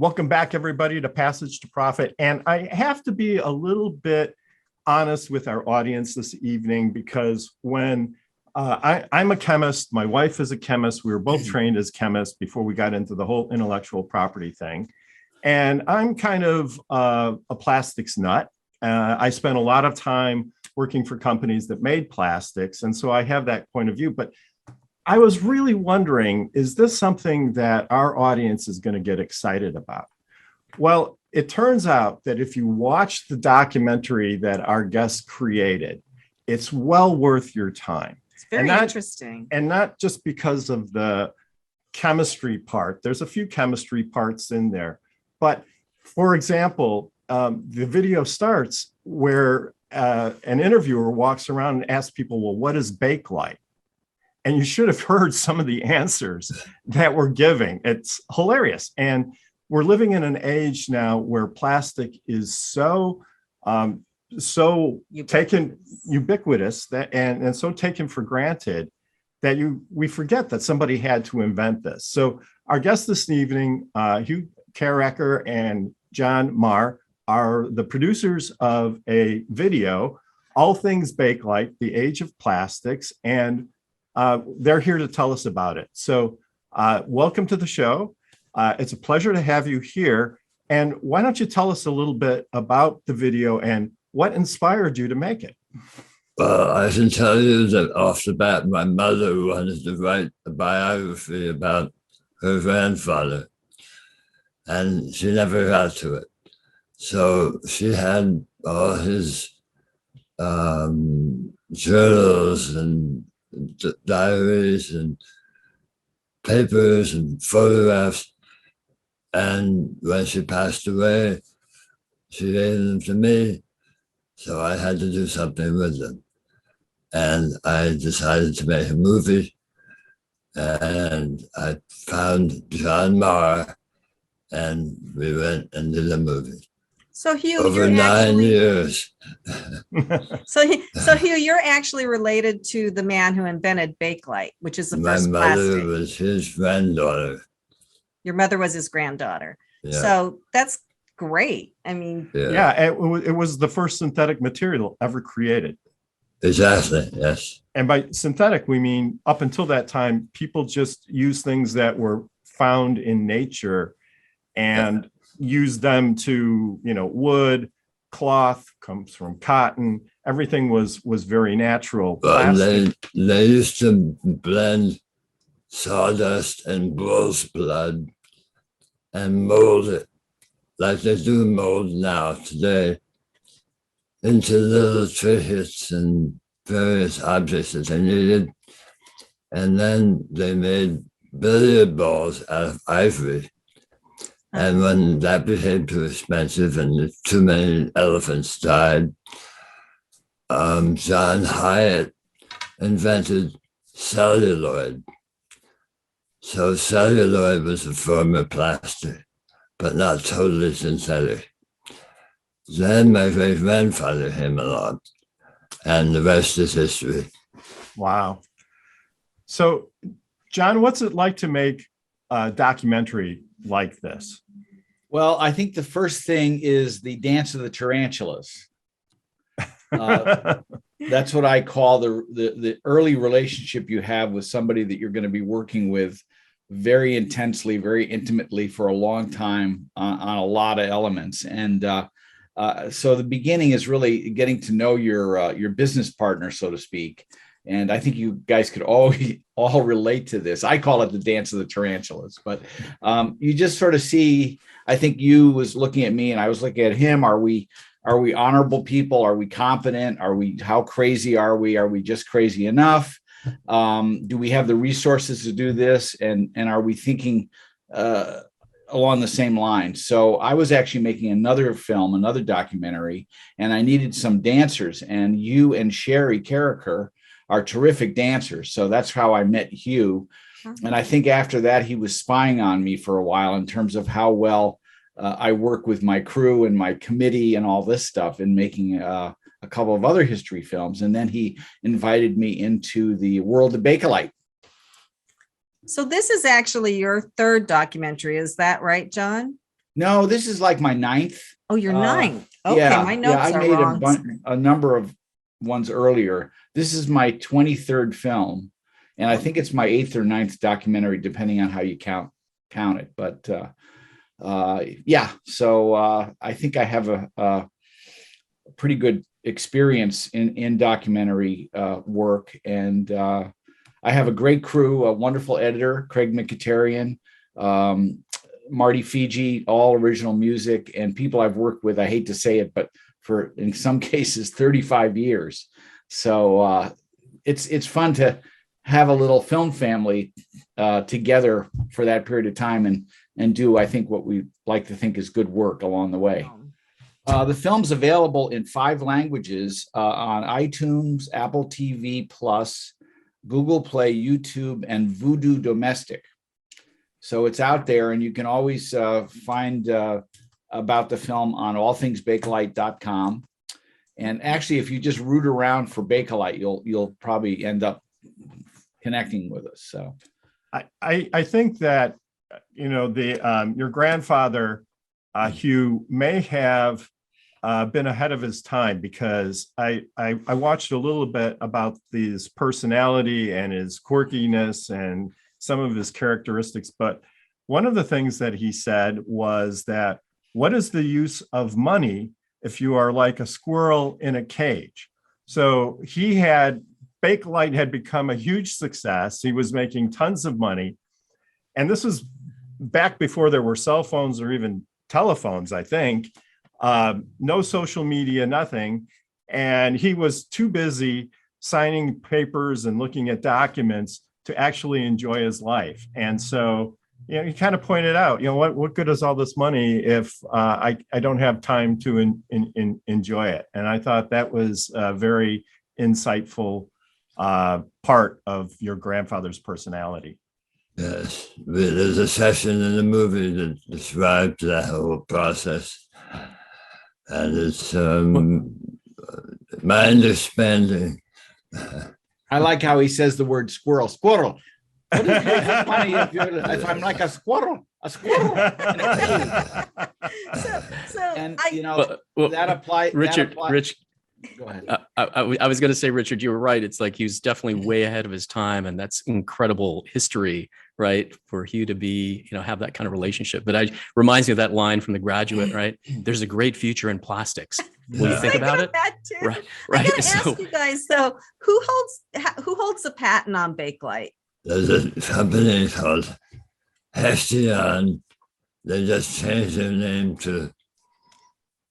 Welcome back, everybody, to Passage to Profit. And I have to be a little bit honest with our audience this evening because when I'm a chemist, my wife is a chemist. We were both trained as chemists before we got into the whole intellectual property thing. And I'm kind of a plastics nut. I spent a lot of time working for companies that made plastics. And so I have that point of view. But I was really wondering, is this something that our audience is going to get excited about? Well, it turns out that if you watch the documentary that our guest created, it's well worth your time. It's very interesting. And not just because of the chemistry part. There's a few chemistry parts in there. But for example, the video starts where an interviewer walks around and asks people, well, what is Bakelite? And you should have heard some of the answers that we're giving. It's hilarious. And we're living in an age now where plastic is so ubiquitous that and so taken for granted that we forget that somebody had to invent this. So our guests this evening, Hugh Karraker and John Maher, are the producers of a video, All Things Bakelite, The Age of Plastics, and they're here to tell us about it. So welcome to the show. It's a pleasure to have you here. And why don't you tell us a little bit about the video and what inspired you to make it? Well, I can tell you that off the bat, my mother wanted to write a biography about her grandfather, and she never got to it. So she had all his journals and diaries and papers and photographs. And when she passed away, she gave them to me. So I had to do something with them. And I decided to make a movie. And I found John Maher, and we went and did a movie. So Hugh, over 9 years. So Hugh, you're actually related to the man who invented Bakelite, which is the first My mother plastic. was his granddaughter. Your mother was his granddaughter. Yeah. So that's great. I mean, it was the first synthetic material ever created. Exactly, yes. And by synthetic, we mean up until that time, people just used things that were found in nature and use them to, wood, cloth comes from cotton. Everything was very natural. But they used to blend sawdust and bull's blood and mold it like they do mold now today into little trinkets and various objects that they needed. And then they made billiard balls out of ivory. And when that became too expensive and too many elephants died, John Hyatt invented celluloid. So celluloid was a form of plastic, but not totally synthetic. Then my great-grandfather came along, and the rest is history. Wow. So, John, what's it like to make a documentary like this? Well, I think the first thing is the dance of the tarantulas. That's what I call the early relationship you have with somebody that you're going to be working with very intensely, very intimately for a long time on a lot of elements. And so the beginning is really getting to know your business partner, so to speak. And I think you guys could all relate to this. I call it the dance of the tarantulas, but you just sort of see, I think you was looking at me and I was looking at him. Are we honorable people? Are we confident? How crazy are we? Are we just crazy enough? Do we have the resources to do this? And are we thinking along the same lines? So I was actually making another documentary, and I needed some dancers, and you and Sherry Karraker are terrific dancers. So that's how I met Hugh. And I think after that, he was spying on me for a while in terms of how well I work with my crew and my committee and all this stuff in making a couple of other history films. And then he invited me into the world of Bakelite. So this is actually your third documentary. Is that right, John? No, this is like my ninth. Oh, you're Uh, 9. Okay, my notes I are made wrong. a number of ones earlier. This is my 23rd film, and I think it's my 8th or ninth documentary, depending on how you count it. But yeah, so I think I have a pretty good experience in documentary work, and I have a great crew, a wonderful editor, Craig Mkhitaryan, Marty Fiji, all original music, and people I've worked with. I hate to say it, but for in some cases 35 years. So it's fun to have a little film family together for that period of time and do, I think, what we like to think is good work along the way. The film's available in 5 languages on iTunes, Apple TV Plus, Google Play, YouTube, and Vudu Domestic. So it's out there, and you can always find about the film on allthingsbakelite.com. And actually, if you just root around for Bakelite, you'll probably end up connecting with us. So I think that, you know, your grandfather, Hugh, may have been ahead of his time, because I watched a little bit about his personality and his quirkiness and some of his characteristics. But one of the things that he said was that, what is the use of money if you are like a squirrel in a cage? So Bakelite had become a huge success. He was making tons of money. And this was back before there were cell phones or even telephones, I think. No social media, nothing. And he was too busy signing papers and looking at documents to actually enjoy his life. And so, you know, he kind of pointed out, you know, what good is all this money if I don't have time to enjoy it? And I thought that was a very insightful part of your grandfather's personality. Yes, there's a session in the movie that describes that whole process. And it's my understanding. I like how he says the word squirrel. Squirrel. What is it funny if I'm like a squirrel? A squirrel. And you know, that applies. Richard, Rich, go ahead. I was going to say, Richard, you were right. It's like he was definitely way ahead of his time, and that's incredible history, right? For Hugh to be, you know, have that kind of relationship. But it reminds me of that line from The Graduate, right? There's a great future in plastics. Will you think about it? That too. Right. I gotta ask you guys, though, who holds the patent on Bakelite? There's a company called Hestion. They just changed their name to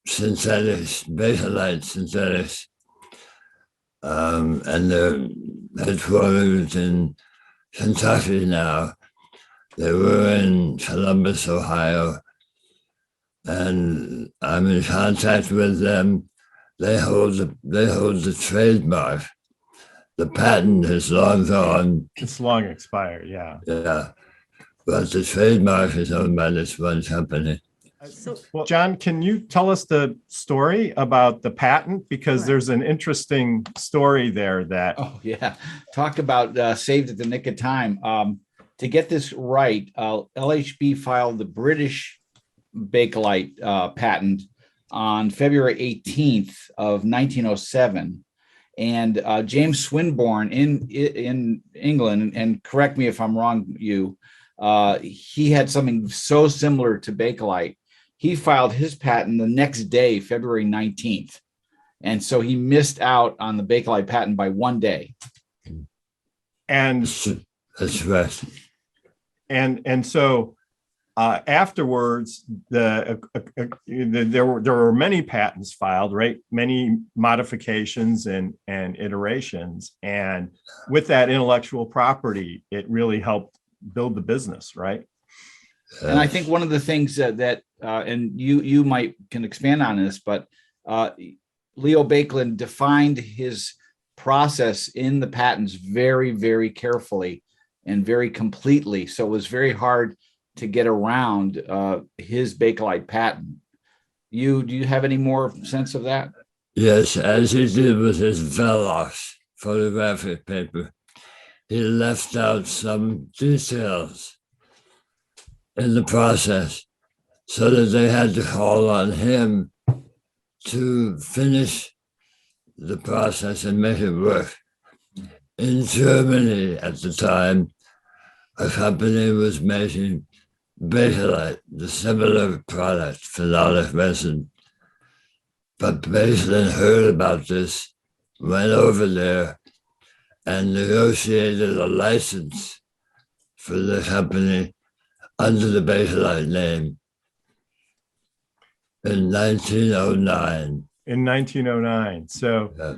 Synthetics, Bakelite Synthetics. And they're headquartered in Kentucky now. They were in Columbus, Ohio. And I'm in contact with them. They hold the trademark. The patent is long gone. It's long expired, yeah. Yeah, but the trademark is owned by this one company. Well, John, can you tell us the story about the patent? Because there's an interesting story there that. Oh, yeah. Talk about saved at the nick of time. To get this right, LHB filed the British Bakelite patent on February 18th of 1907. And James Swinburne in England, and correct me if I'm wrong, he had something so similar to Bakelite. He filed his patent the next day, February 19th. And so he missed out on the Bakelite patent by 1 day. And that's right. And so afterwards, there were many patents filed, right? Many modifications and iterations. And with that intellectual property, it really helped build the business, right? And I think one of the things that and you might can expand on this, but Leo Baekeland defined his process in the patents very, very carefully and very completely. So it was very hard to get around his Bakelite patent. Do you have any more sense of that? Yes, as he did with his Velox photographic paper, he left out some details in the process so that they had to call on him to finish the process and make it work. In Germany at the time, a company was making Bakelite, the similar product, phenolic resin. But Bakelite heard about this, went over there, and negotiated a license for the company under the Bakelite name in 1909. In 1909. So Yeah.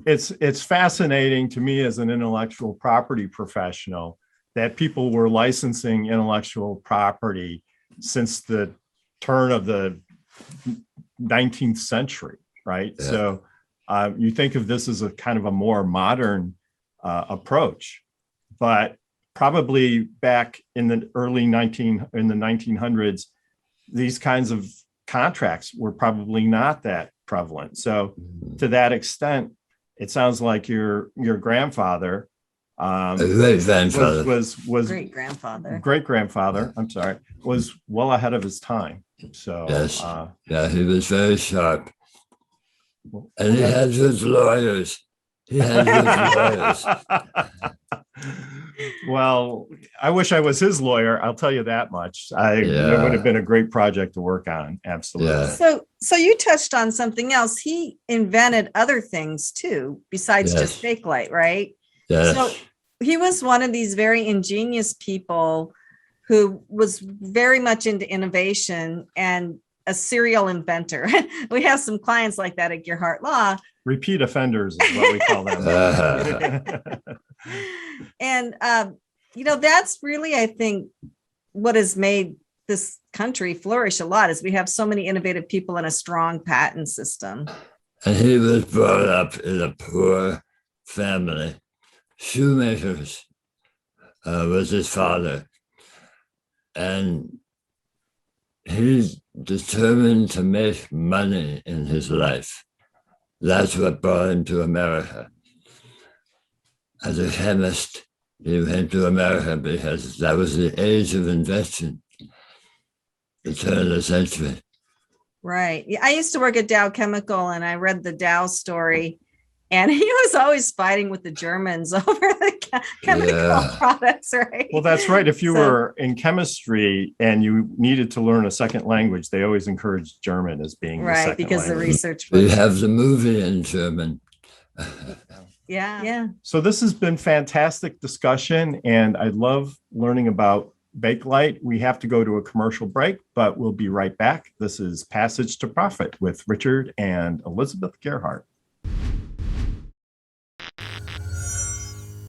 it's fascinating to me as an intellectual property professional that people were licensing intellectual property since the turn of the 19th century, right? Yeah. So you think of this as a kind of a more modern approach, but probably back in the early 1900s, these kinds of contracts were probably not that prevalent. So to that extent, it sounds like your grandfather Great-grandfather. was Great grandfather. great-grandfather, I'm sorry, was well ahead of his time. So Yes. Yeah, he was very sharp. And he had good lawyers. He had good lawyers. Well, I wish I was his lawyer. I'll tell you that much. It would have been a great project to work on. Absolutely. Yeah. So you touched on something else. He invented other things too, besides just Bakelite, right? Yes. So he was one of these very ingenious people who was very much into innovation and a serial inventor. We have some clients like that at Gearhart Law. Repeat offenders is what we call them. And, that's really, I think, what has made this country flourish a lot is we have so many innovative people and a strong patent system. And he was brought up in a poor family. Shoemakers was his father. And he's determined to make money in his life. That's what brought him to America. As a chemist, he went to America because that was the age of invention, the turn of the century. Right. Yeah, I used to work at Dow Chemical and I read the Dow story, and he was always fighting with the Germans over the chemical products, right? Well, that's right. If you were in chemistry and you needed to learn a second language, they always encouraged German as being the second because language. the research We was, have the movie in German. yeah. So this has been fantastic discussion, and I love learning about Bakelite. We have to go to a commercial break, but we'll be right back. This is Passage to Profit with Richard and Elizabeth Gearhart.